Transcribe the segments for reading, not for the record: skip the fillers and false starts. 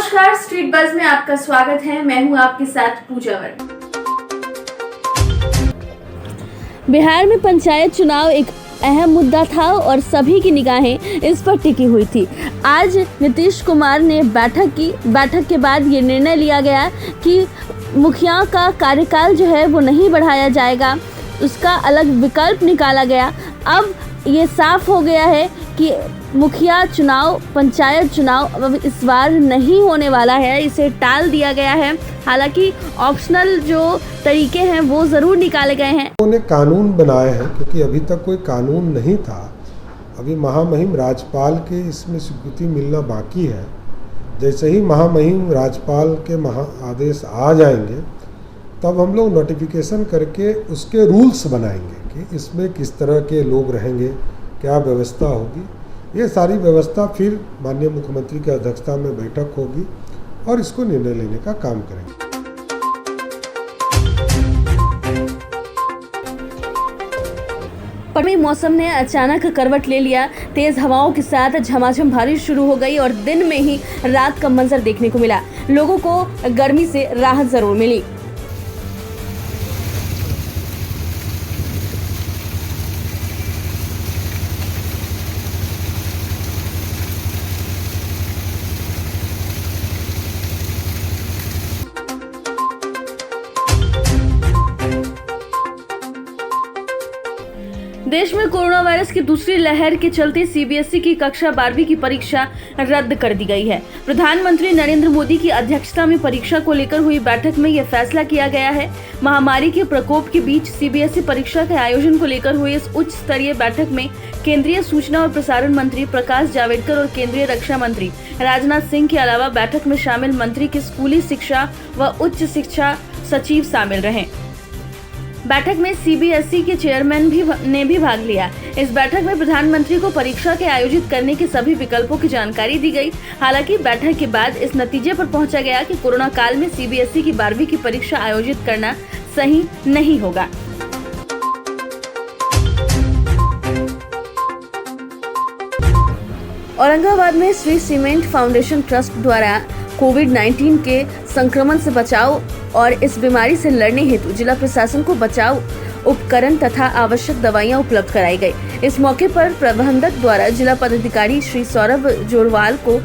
नमस्कार, street buzz में आपका स्वागत है। मैं हूं आपके साथ पूजा वर्मा। बिहार में पंचायत चुनाव एक अहम मुद्दा था और सभी की निगाहें इस पर टिकी हुई थी। आज नीतीश कुमार ने बैठक की। बैठक के बाद ये निर्णय लिया गया कि मुखिया का कार्यकाल जो है वो नहीं बढ़ाया जाएगा, उसका अलग विकल्प निकाला गया। अब ये साफ हो गया है कि मुखिया चुनाव, पंचायत चुनाव अब इस बार नहीं होने वाला है, इसे टाल दिया गया है। हालांकि ऑप्शनल जो तरीके हैं वो ज़रूर निकाले गए हैं। उन्होंने कानून बनाए हैं क्योंकि अभी तक कोई कानून नहीं था। अभी महामहिम राज्यपाल के इसमें स्वीकृति मिलना बाकी है। जैसे ही महामहिम राज्यपाल के आदेश आ जाएंगे तब हम लोग नोटिफिकेशन करके उसके रूल्स बनाएंगे कि इसमें किस तरह के लोग रहेंगे, क्या व्यवस्था होगी। ये सारी व्यवस्था फिर माननीय मुख्यमंत्री की अध्यक्षता में बैठक होगी और इसको निर्णय लेने का काम करेंगे। पश्चिमी मौसम ने अचानक करवट ले लिया। तेज हवाओं के साथ झमाझम बारिश शुरू हो गई और दिन में ही रात का मंजर देखने को मिला। लोगों को गर्मी से राहत जरूर मिली। देश में कोरोना वायरस की दूसरी लहर के चलते सीबीएसई की कक्षा 12वीं की परीक्षा रद्द कर दी गई है। प्रधानमंत्री नरेंद्र मोदी की अध्यक्षता में परीक्षा को लेकर हुई बैठक में यह फैसला किया गया है। महामारी के प्रकोप के बीच सीबीएसई परीक्षा के आयोजन को लेकर हुई इस उच्च स्तरीय बैठक में केंद्रीय सूचना और प्रसारण मंत्री प्रकाश जावड़ेकर और केंद्रीय रक्षा मंत्री राजनाथ सिंह के अलावा बैठक में शामिल मंत्री के स्कूली शिक्षा व उच्च शिक्षा सचिव शामिल रहे। बैठक में सीबीएसई के चेयरमैन ने भी भाग लिया। इस बैठक में प्रधानमंत्री को परीक्षा के आयोजित करने के सभी विकल्पों की जानकारी दी गई। हालांकि बैठक के बाद इस नतीजे पर पहुंचा गया कि कोरोना काल में सीबीएसई की 12वीं की परीक्षा आयोजित करना सही नहीं होगा। औरंगाबाद में श्री सीमेंट फाउंडेशन ट्रस्ट द्वारा कोविड-19 के संक्रमण से बचाव और इस बीमारी से लड़ने हेतु जिला प्रशासन को बचाव उपकरण तथा आवश्यक दवाइयां उपलब्ध कराई गई। इस मौके पर प्रबंधक द्वारा जिला पदाधिकारी श्री सौरभ जोरवाल को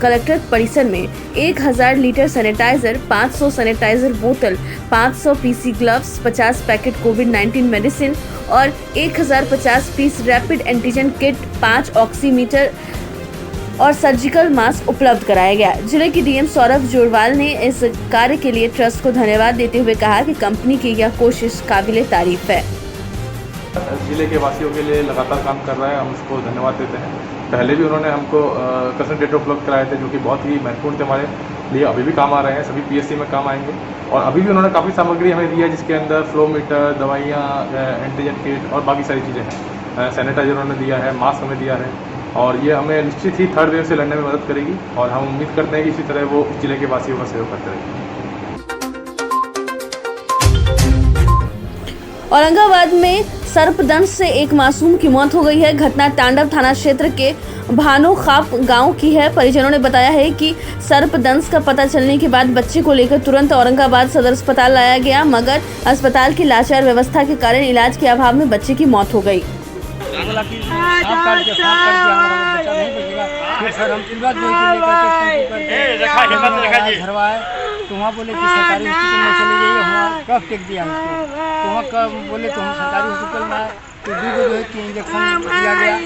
कलेक्ट्रेट परिसर में 1000 लीटर सैनिटाइजर, 500 सैनिटाइजर बोतल, 500 पीसी ग्लव्स, 50 पैकेट कोविड-19 मेडिसिन और 1050 piece rapid antigen kit, 5 oximeter और सर्जिकल मास्क उपलब्ध कराया गया। जिले की डीएम सौरभ जोरवाल ने इस कार्य के लिए ट्रस्ट को धन्यवाद देते हुए कहा कि कंपनी की यह कोशिश काबिले तारीफ है। जिले के वासियों के लिए लगातार काम कर रहा है, हम उसको धन्यवाद देते हैं। पहले भी उन्होंने हमको कंसंट्रेटर उपलब्ध कराए थे जो कि बहुत ही महत्वपूर्ण थे हमारे लिए, अभी भी काम आ रहे हैं, सभी पीएससी में काम आएंगे। और अभी भी उन्होंने काफ़ी सामग्री हमें दी है जिसके अंदर फ्लोमीटर, दवाइयाँ, एंटीजन किट और बाकी सारी चीज़ें हैं। सैनिटाइजर उन्होंने दिया है, मास्क हमें दिया है और ये हमें निश्चित ही थर्ड वेव से लड़ने में मदद करेगी और हम उम्मीद करते हैं कि इसी तरह वो जिले के वासियों का सहयोग करते रहेंगे। औरंगाबाद में सर्पदंश से एक मासूम की मौत हो गई है। घटना तांडव थाना क्षेत्र के भानोखाप गांव की है। परिजनों ने बताया है कि सर्पदंश का पता चलने के बाद बच्चे को लेकर तुरंत औरंगाबाद सदर अस्पताल लाया गया, मगर अस्पताल की लाचार व्यवस्था के कारण इलाज के अभाव में बच्चे की मौत हो गई। बोला कि साफ करके हमारा बच्चा नहीं बचेगा। फिर सर हम इलाज घरवाए तो वहाँ बोले कि सरकारी हॉस्पिटल में चले जाइए, वहाँ कफ टेक दिया हमको। तो वहाँ कब बोले तो हम सरकारी हॉस्पिटल में आए तो 2 जो है कि इंजेक्शन दिया गया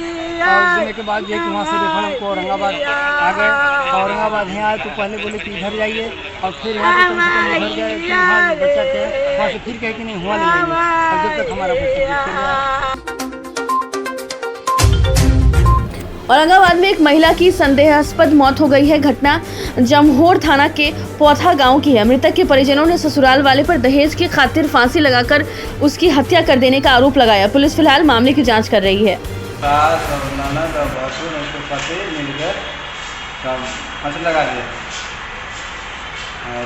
और देने के बाद जो है कि वहाँ से रेफर हमको औरंगाबाद आ गए। औरंगाबाद यहाँ आए तो पहले बोले कि इधर जाइए और फिर यहाँ से कम से कम उधर गए कि वहाँ बच्चा थे, वहाँ से फिर कहे कि नहीं हुआ नहीं जाएंगे और जब तक हमारा बच्चा। औरंगाबाद में एक महिला की संदेहास्पद मौत हो गई है। घटना जमहोर थाना के पौथा गांव की है। मृतक के परिजनों ने ससुराल वाले पर दहेज की खातिर फांसी लगाकर उसकी हत्या कर देने का आरोप लगाया। पुलिस फिलहाल मामले की जांच कर रही है। लगा दिया और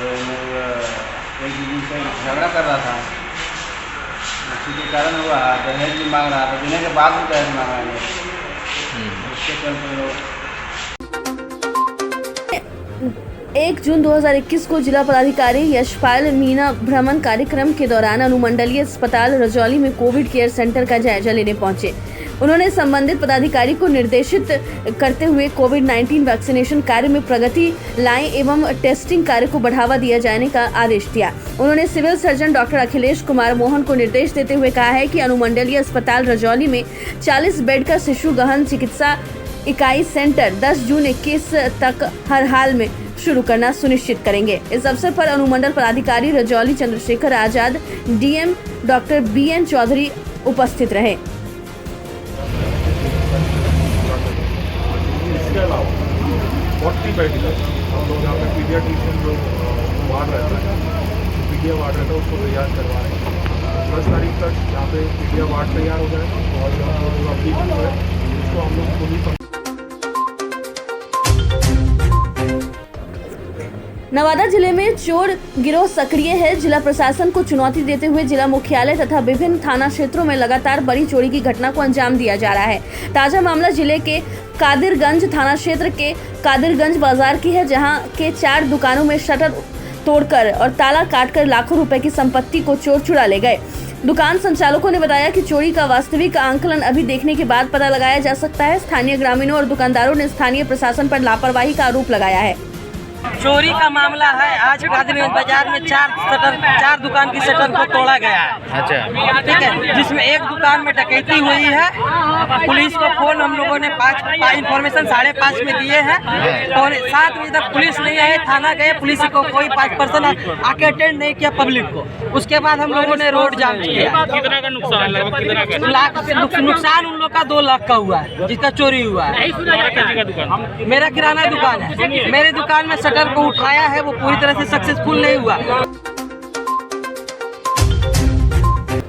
एक दिन से झगड़ा कर रहा था, उसी के कारण हुआ। दहेज भी मांग रहा था, देने के बाद भी दहेज मांगा है। 1 जून 2021 को जिला पदाधिकारी यशपाल मीना भ्रमण कार्यक्रम के दौरान अनुमंडलीय अस्पताल रजौली में कोविड केयर सेंटर का जायजा लेने पहुंचे। उन्होंने संबंधित पदाधिकारी को निर्देशित करते हुए कोविड-19 वैक्सीनेशन कार्य में प्रगति लाएं एवं टेस्टिंग कार्य को बढ़ावा दिया जाने का आदेश दिया। उन्होंने civil surgeon doctor Akhilesh Kumar Mohan को निर्देश देते हुए कहा है कि अनुमंडलीय अस्पताल रजौली में 40 बेड का शिशु गहन चिकित्सा इकाई सेंटर 10 जून 21 तक हर हाल में शुरू करना सुनिश्चित करेंगे। इस अवसर पर अनुमंडल पदाधिकारी Rajauli Chandrashekhar Azad, DM doctor BN Chaudhary उपस्थित रहे। इसके अलावा 40 बेड हम लोग यहाँ पे पीडियाट्रिशियन जो वार्ड रहता है, पीडिया वार्ड रहता है, उसको तैयार करवा रहे हैं। 10 तारीख तक यहाँ पे पीडिया वार्ड तैयार हो जाएगा और जो अभी है उसको हम लोग पूरी। नवादा जिले में चोर गिरोह सक्रिय है। जिला प्रशासन को चुनौती देते हुए जिला मुख्यालय तथा विभिन्न थाना क्षेत्रों में लगातार बड़ी चोरी की घटना को अंजाम दिया जा रहा है। ताजा मामला जिले के कादिरगंज थाना क्षेत्र के कादिरगंज बाजार की है, जहां के 4 दुकानों में शटर तोड़कर और ताला काटकर लाखों रुपए की संपत्ति को चोर चुरा ले गए। दुकान संचालकों ने बताया कि चोरी का वास्तविक आंकलन अभी देखने के बाद पता लगाया जा सकता है। स्थानीय ग्रामीणों और दुकानदारों ने स्थानीय प्रशासन पर लापरवाही का आरोप लगाया है। चोरी का मामला है। आज कादिरगंज बाजार में 4 दुकान की शटर को तोड़ा गया है। अच्छा, ठीक है, जिसमें एक दुकान में डकैती हुई है। पुलिस को फोन हम लोगों ने 5 इन्फॉर्मेशन 5:30 में दिए हैं और 7 बजे तक पुलिस नहीं आई। थाना गए, पुलिस को कोई 5 पर्सन आके अटेंड नहीं किया पब्लिक को। उसके बाद हम लोगों ने रोड जाम किया। कितना का नुकसान लगभग कितना का? लाख नुकसान उन लोग का 2 लाख का हुआ है, जिसका चोरी हुआ है। दुकान मेरा किराना दुकान है। मेरे दुकान में शटर को उठाया है, वो पूरी तरह से सक्सेसफुल नहीं हुआ।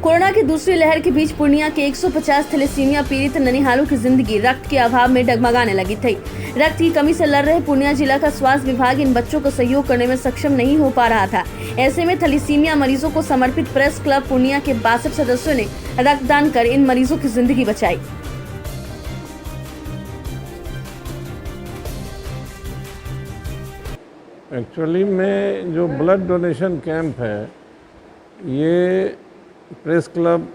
कोरोना की दूसरी लहर के बीच पूर्णिया के 150 थैलेसीमिया पीड़ित ननिहालों की जिंदगी रक्त के अभाव में डगमगाने लगी थी। रक्त की कमी से लड़ रहे पूर्णिया जिला का स्वास्थ्य विभाग इन बच्चों को सहयोग करने में सक्षम नहीं हो पा रहा था। ऐसे में थैलेसीमिया मरीजों को समर्पित प्रेस क्लब पूर्णिया के 62 सदस्यों ने रक्तदान कर इन मरीजों की जिंदगी बचाई। एक्चुअली में जो ब्लड डोनेशन कैंप है, ये प्रेस क्लब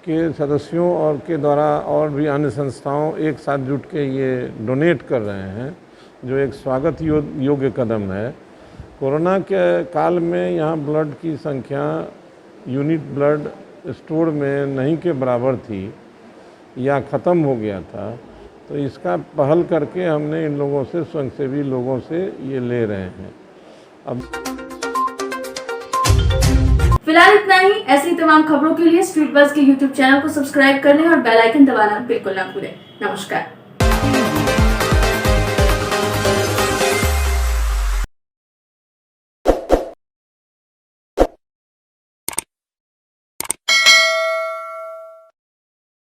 के सदस्यों और के द्वारा और भी अन्य संस्थाओं एक साथ जुट के ये डोनेट कर रहे हैं, जो एक स्वागत योग्य कदम है। कोरोना के काल में यहाँ ब्लड की संख्या यूनिट ब्लड स्टोर में नहीं के बराबर थी या ख़त्म हो गया था, तो इसका पहल करके हमने इन लोगों से, स्वयंसेवी लोगों से ये ले रहे हैं। अब फिलहाल इतना ही। ऐसी तमाम खबरों के लिए स्ट्रीट बज़ के YouTube चैनल को सब्सक्राइब कर लें और बेल आइकन दबाना बिल्कुल ना भूलें। नमस्कार।